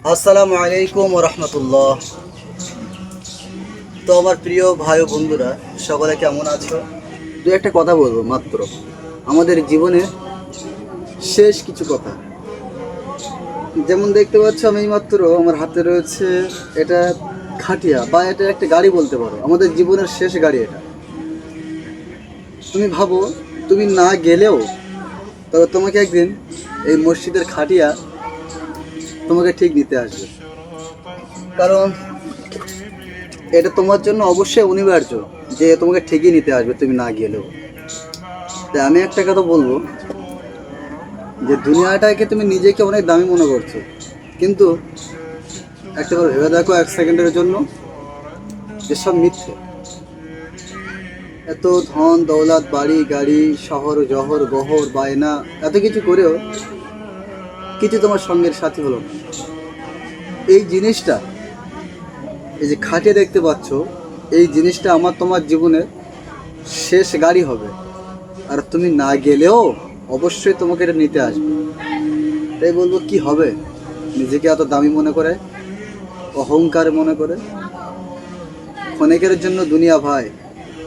আসসালামু আলাইকুম ওয়া রাহমাতুল্লাহ। তো আমার প্রিয় ভাই ও বন্ধুরা, সকলে কেমন আছো? দু একটা কথা বলবো মাত্র আমাদের জীবনে শেষ কিছু কথা। যেমন দেখতে পাচ্ছ, আমি মাত্র আমার হাতে রয়েছে এটা খাটিয়া বা এটা একটা গাড়ি বলতে পারো, আমাদের জীবনের শেষ গাড়ি এটা। তুমি ভাবো, তুমি না গেলেও তবে তোমাকে একদিন এই মসজিদের খাটিয়া তোমাকে ঠিক নিতে আসবে। কারণ এটা তোমার জন্য অবশ্যই অনিবার্য যে তোমাকে ঠিকই নিতে আসবে তুমি না গেলেও। তাই আমি একটা কথা বলবো, যে দুনিয়াটাকে তুমি নিজেকে অনেক দামি মনে করছো, কিন্তু একটা বার ভেবে দেখো এক সেকেন্ডের জন্য, যেসব মিথ্যে। এত ধন দৌলত, বাড়ি গাড়ি, শহর জহর গহর বায়না, এত কিছু করেও কিছু তোমার সঙ্গের সাথী হলো না। এই জিনিসটা, এই যে খাটিয়ে দেখতে পাচ্ছ, এই জিনিসটা আমার তোমার জীবনের শেষ গাড়ি হবে। আর তুমি না গেলেও অবশ্যই তোমাকে এটা নিতে আসবে। তাই বলবো, কি হবে নিজেকে এত দামি মনে করে, অহংকার মনে করে? ক্ষণিকের জন্য দুনিয়া ভাই,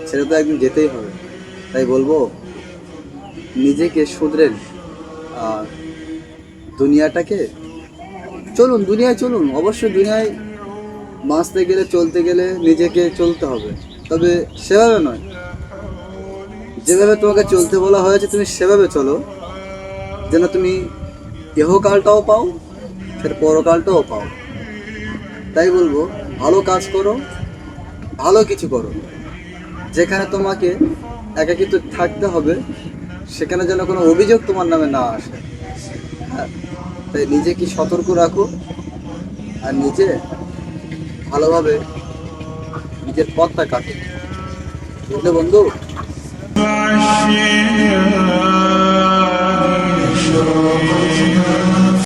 সেটা তো একদিন যেতেই হবে। তাই বলবো, নিজেকে শুধরেন। আর দুনিয়াটাকে চলুন, দুনিয়ায় চলুন, অবশ্যই দুনিয়ায় বাঁচতে গেলে, চলতে গেলে নিজেকে চলতে হবে, তবে সেভাবে নয়। যেভাবে তোমাকে চলতে বলা হয়েছে তুমি সেভাবে চলো, যেন তুমি ইহকালটাও পাও, ফের পরকালটাও পাও। তাই বলবো, ভালো কাজ করো, ভালো কিছু করো। যেখানে তোমাকে একাকিত্ব থাকতে হবে, সেখানে যেন কোনো অভিযোগ তোমার নামে না আসে। হ্যাঁ, তাই নিজেকে সতর্ক রাখো, আর নিজে ভালোভাবে নিজের পথটা কাটো। বুঝলে বন্ধু?